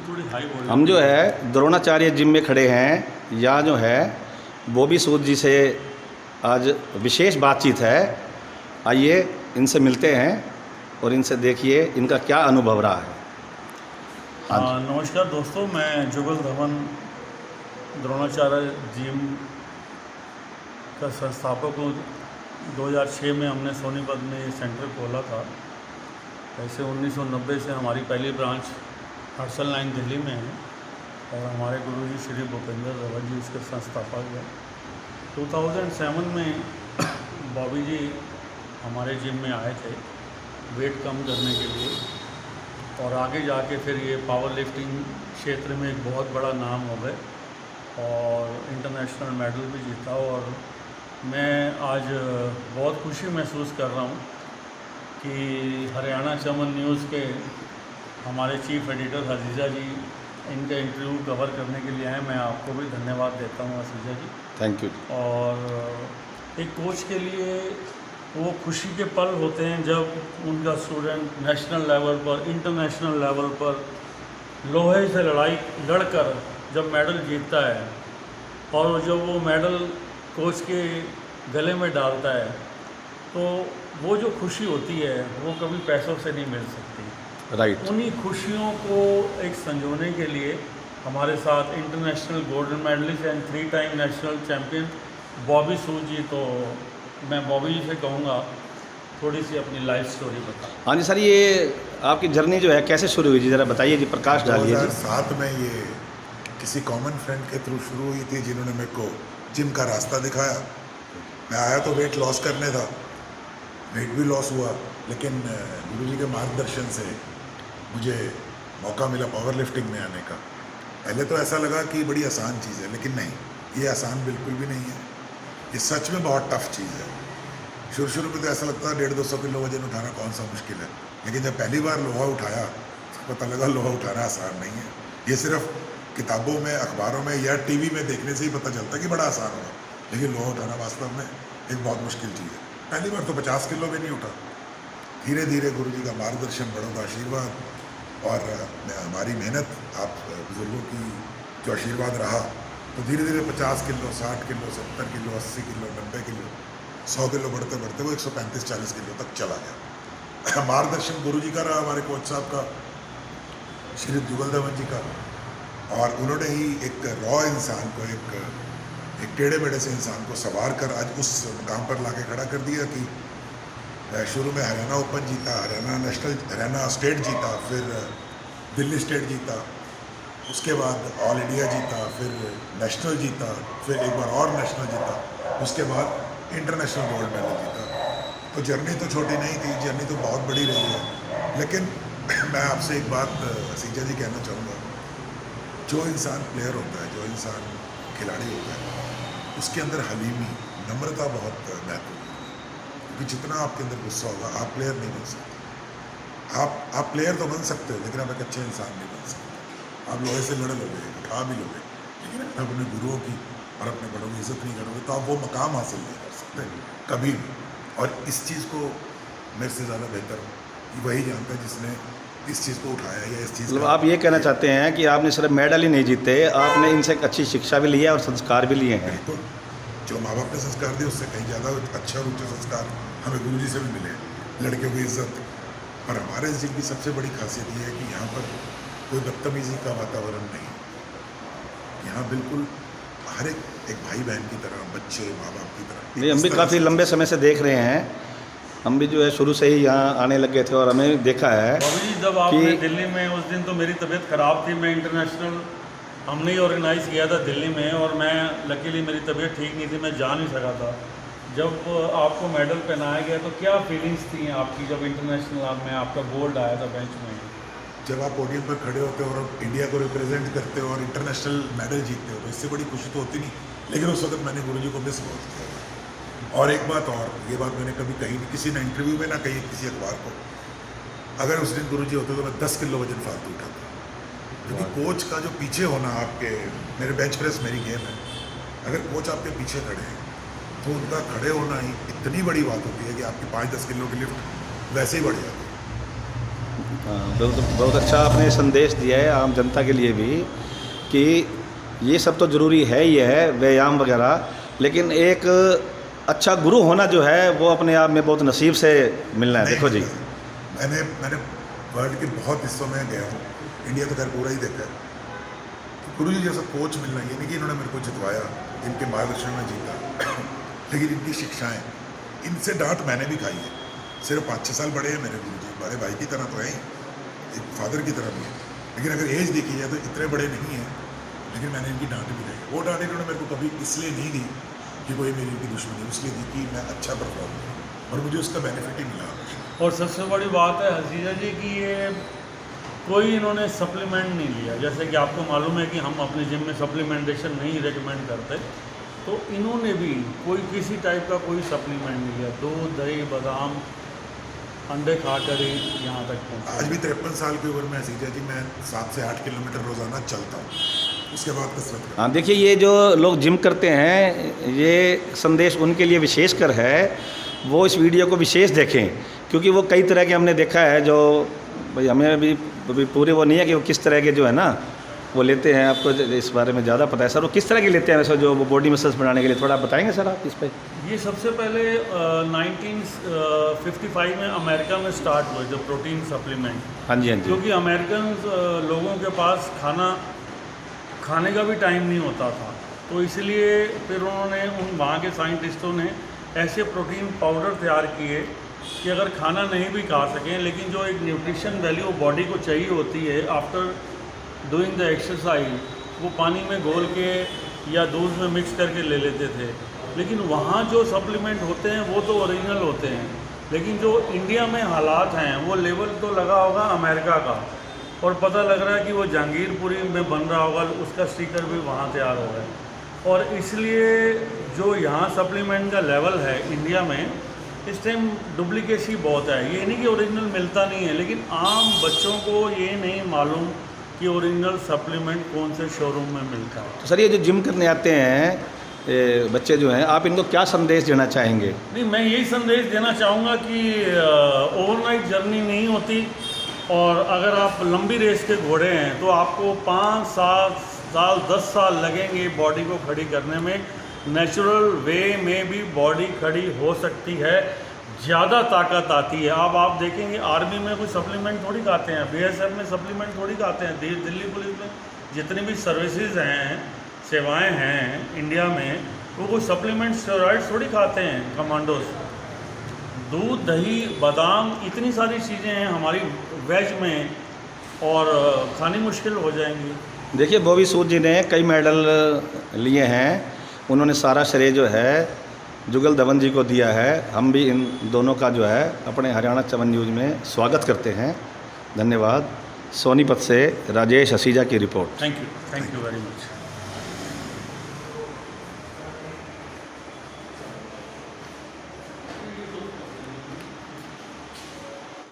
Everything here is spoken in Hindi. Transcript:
हम जो है द्रोणाचार्य जिम में खड़े हैं। यहाँ जो है बॉबी सूद जी से आज विशेष बातचीत है। आइए इनसे मिलते हैं और इनसे देखिए इनका क्या अनुभव रहा है। नमस्कार दोस्तों, मैं जुगल धवन द्रोणाचार्य जिम का संस्थापक हूँ। 2006 में हमने सोनीपत में ये सेंटर खोला था। ऐसे 1990 से हमारी पहली ब्रांच हर्सल लाइन दिल्ली में है और हमारे गुरुजी श्री भूपेंद्र धवन जी इसके संस्थापक हैं। 2007 में बॉबी जी हमारे जिम में आए थे वेट कम करने के लिए और आगे जाके फिर ये पावर लिफ्टिंग क्षेत्र में एक बहुत बड़ा नाम हो गए और इंटरनेशनल मेडल भी जीता। और मैं आज बहुत खुशी महसूस कर रहा हूँ कि हरियाणा चमन न्यूज़ के हमारे चीफ एडिटर हजीजा जी इनका इंटरव्यू कवर करने के लिए आए। मैं आपको भी धन्यवाद देता हूँ हजीजा जी। Thank you. और एक कोच के लिए वो खुशी के पल होते हैं जब उनका स्टूडेंट नेशनल लेवल पर, इंटरनेशनल लेवल पर लोहे से लड़ाई लड़कर जब मेडल जीतता है और जब वो मेडल कोच के गले में डालता है तो वो जो खुशी होती है वो कभी पैसों से नहीं मिल सकती। राइट। उन्हीं खुशियों को एक संजोने के लिए हमारे साथ international golden medalist and 3 time national champion Bobby Sood ji. तो मैं बॉबी जी से कहूँगा थोड़ी सी अपनी लाइफ स्टोरी बता। हाँ जी सर, ये आपकी जर्नी जो है कैसे शुरू हुई जी, ज़रा बताइए जी, प्रकाश डालिए जी। 2007 में ये किसी कॉमन फ्रेंड के थ्रू शुरू हुई थी जिन्होंने मेरे को जिम का रास्ता दिखाया। मैं आया तो वेट लॉस करने था, वेट भी लॉस हुआ, लेकिन गुरुजी के मार्गदर्शन से मुझे मौका मिला पावर लिफ्टिंग में आने का। पहले तो ऐसा लगा कि बड़ी आसान चीज़ है, लेकिन नहीं, ये आसान बिल्कुल भी नहीं है। ये सच में बहुत टफ चीज़ है। शुरू में तो ऐसा लगता है 150-200 किलो वजन उठाना कौन सा मुश्किल है, लेकिन जब पहली बार लोहा उठाया तो पता लगा लोहा उठाना आसान नहीं है। ये सिर्फ किताबों में, अखबारों में या टीवी में देखने से ही पता चलता है कि बड़ा आसान होगा, लेकिन लोहा उठाना वास्तव में एक बहुत मुश्किल चीज़ है। पहली बार तो 50 किलो भी नहीं उठा। धीरे धीरे गुरुजी का मार्गदर्शन, बड़ों का आशीर्वाद और हमारी मेहनत, आप बुजुर्गों की जो आशीर्वाद रहा, तो धीरे धीरे 50 kilo, 60 kilo, 70 kilo, 80 kilo, 90 kilo, 100 kilo बढ़ते बढ़ते वो 135-40 किलो तक चला गया। मार्गदर्शन गुरुजी का रहा, हमारे कोच साहब का, श्री जुगल धवन जी का। और उन्होंने ही एक रॉ इंसान को, एक टेढ़े मेढ़े से इंसान को संवार कर आज उस मुकाम पर लाके खड़ा कर दिया कि शुरू में हरियाणा ओपन जीता, हरियाणा स्टेट जीता, फिर दिल्ली स्टेट जीता, उसके बाद ऑल इंडिया जीता, फिर नेशनल जीता, फिर एक बार और नेशनल जीता, उसके बाद इंटरनेशनल गोल्ड मेडल जीता। तो जर्नी तो छोटी नहीं थी, जर्नी तो बहुत बड़ी रही है। लेकिन मैं आपसे एक बात सीजा जी कहना चाहूँगा, जो इंसान प्लेयर होता है, जो इंसान खिलाड़ी होता है, उसके अंदर हलीमी, नम्रता बहुत महत्वपूर्ण है। क्योंकि जितना आपके अंदर गुस्सा होगा, आप प्लेयर नहीं बन सकते। आप प्लेयर तो बन सकते हो, लेकिन आप एक अच्छे इंसान नहीं बन सकते। आप लोहे से लड़ लोगे, उठा भी लोगे, लेकिन अगर अपने गुरुओं की और अपने बड़ों की इज्जत नहीं करोगे तो आप वो मकाम हासिल नहीं कर सकते कभी भी। और इस चीज़ को मेरे से ज़्यादा बेहतर वही जानता है जिसने इस चीज़ को उठाया या इस चीज़ मतलब आप ये कहना चाहते हैं कि आपने सिर्फ मेडल ही नहीं जीते, आपने इनसे एक अच्छी शिक्षा भी ली है और संस्कार भी लिए हैं। बिल्कुल, जो माँ बाप ने संस्कार दिए उससे कहीं ज़्यादा अच्छा और उच्च संस्कार हमें गुरुजी से भी मिले। लड़कियों की इज्जत। और हमारे इस जिम की सबसे बड़ी खासियत ये है कि यहाँ पर कोई बदतमीजी का वातावरण नहीं। यहाँ बिल्कुल हर एक भाई बहन की तरह, बच्चे माँ बाप की तरह। नहीं, हम भी काफ़ी लंबे समय से देख रहे हैं। हम भी जो है शुरू से ही यहाँ आने लग गए थे और हमें देखा है बॉबी जी जब आपने दिल्ली में, उस दिन तो मेरी तबीयत ख़राब थी, मैं इंटरनेशनल हमने ही ऑर्गेनाइज़ किया था दिल्ली में और मैं लकीली मेरी तबीयत ठीक नहीं थी, मैं जा नहीं सका था। जब आपको मेडल पहनाया गया तो क्या फीलिंग्स थी आपकी जब इंटरनेशनल में आपका गोल्ड आया था बेंच में? जब आप पोडियम पर खड़े होते हो और इंडिया को रिप्रेजेंट करते हो और इंटरनेशनल मेडल जीतते हो तो इससे बड़ी खुशी तो होती नहीं, लेकिन उस वक्त मैंने गुरुजी को मिस बहुत किया। और एक बात और, ये बात मैंने कभी कही नहीं, किसी ने इंटरव्यू में ना कही किसी अखबार को, अगर उस दिन गुरुजी होते तो मैं 10 किलो वजन फालतू उठाता। क्योंकि कोच का जो पीछे होना, आपके, मेरे बेंच प्रेस मेरी गेम है, अगर कोच आपके पीछे खड़े हैं तो उनका खड़े होना ही इतनी बड़ी बात होती है कि आपकी 5-10 किलो की लिफ्ट वैसे ही बढ़ जाती है। बहुत बहुत अच्छा आपने संदेश दिया है आम जनता के लिए भी कि ये सब तो ज़रूरी है ही है, व्यायाम वगैरह, लेकिन एक अच्छा गुरु होना जो है वो अपने आप में बहुत नसीब से मिलना है। देखो जी, मैंने वर्ल्ड के बहुत हिस्सों में गया हूँ, इंडिया तो खैर पूरा ही देखा है। तो गुरु जी जैसा कोच मिलना, ये नहीं कि इन्होंने मेरे को जितवाया, इनके मार्गदर्शन में जीता, लेकिन इनकी शिक्षाएँ, इनसे डांट मैंने भी खाई है। सिर्फ 5-6 साल बड़े हैं मेरे गुरु जी, बड़े भाई की तरह तो हैं, एक फादर की तरह भी है, लेकिन अगर एज देखी जाए तो इतने बड़े नहीं हैं, लेकिन मैंने इनकी डांट भी खाई। वो डांट इन्होंने मेरे को कभी इसलिए नहीं दी कि कोई मेरी इनकी दुश्मनी, इसलिए दी कि मैं अच्छा परफॉर्म करूँ, और मुझे उसका बेनिफिट ही मिला। और सबसे बड़ी बात है हसीजा जी कि ये कोई इन्होंने सप्लीमेंट नहीं लिया। जैसे कि आपको मालूम है कि हम अपने जिम में सप्लीमेंटेशन नहीं रेकमेंड करते, तो इन्होंने भी कोई किसी टाइप का कोई सप्लीमेंट नहीं लिया। दूध, दही, बादाम, अंडे खा कर ही यहाँ तक पहुँचा। आज भी 53 साल की उम्र में हसीजा जी मैं 7 से 8 किलोमीटर रोज़ाना चलता हूँ, उसके बाद कसरत करता हूँ। हाँ देखिए, ये जो लोग जिम करते हैं ये संदेश उनके लिए विशेषकर है, वो इस वीडियो को विशेष देखें, क्योंकि वो कई तरह के हमने देखा है जो भाई हमें अभी पूरे वो नहीं है कि वो किस तरह के जो है ना वो लेते हैं। आपको इस बारे में ज़्यादा पता है सर, वो किस तरह के लेते हैं वैसे जो बॉडी मसल्स बनाने के लिए, थोड़ा बताएंगे सर आप इस पर? ये सबसे पहले 1955 में अमेरिका में स्टार्ट हुए जो प्रोटीन सप्लीमेंट। हाँ जी, हाँ जी। क्योंकि अमेरिकन लोगों के पास खाने का भी टाइम नहीं होता था, तो इसलिए फिर उन्होंने वहाँ के साइंटिस्टों ने ऐसे प्रोटीन पाउडर तैयार किए कि अगर खाना नहीं भी खा सकें, लेकिन जो एक न्यूट्रिशन वैल्यू बॉडी को चाहिए होती है आफ्टर डूइंग द एक्सरसाइज, वो पानी में घोल के या दूध में मिक्स करके ले लेते थे। लेकिन वहाँ जो सप्लीमेंट होते हैं वो तो ओरिजिनल होते हैं, लेकिन जो इंडिया में हालात हैं वो लेवल तो लगा होगा अमेरिका का, और पता लग रहा है कि वो जहांगीरपुरी में बन रहा होगा, उसका स्टिकर भी वहाँ तैयार हो रहा है। और इसलिए जो यहाँ सप्लीमेंट का लेवल है इंडिया में इस टाइम डुप्लीकेसी बहुत है। ये नहीं कि ओरिजिनल मिलता नहीं है, लेकिन आम बच्चों को ये नहीं मालूम कि ओरिजिनल सप्लीमेंट कौन से शोरूम में मिलता है। तो सर ये जो जिम करने आते हैं बच्चे जो हैं, आप इनको क्या संदेश देना चाहेंगे? नहीं, मैं यही संदेश देना चाहूँगा कि ओवरनाइट जर्नी नहीं होती, और अगर आप लंबी रेस के घोड़े हैं तो आपको 5-7 साल 10 साल लगेंगे बॉडी को खड़ी करने में। नेचुरल वे में भी बॉडी खड़ी हो सकती है, ज़्यादा ताकत आती है। अब आप देखेंगे आर्मी में कोई सप्लीमेंट थोड़ी खाते हैं, BSF में सप्लीमेंट थोड़ी खाते हैं, दिल्ली पुलिस में जितनी भी सर्विसेज हैं, सेवाएं हैं इंडिया में, वो कोई सप्लीमेंट स्टेरॉइड्स थोड़ी खाते हैं कमांडोज। दूध, दही, बादाम, इतनी सारी चीज़ें हैं हमारी वेज में, और खानी मुश्किल हो जाएंगी। देखिए, बॉबी सूद जी ने कई मेडल लिए हैं, उन्होंने सारा श्रेय जो है जुगल धवन जी को दिया है। हम भी इन दोनों का जो है अपने हरियाणा 7 न्यूज़ में स्वागत करते हैं। धन्यवाद। सोनीपत से राजेश हसीजा की report. Thank you very much.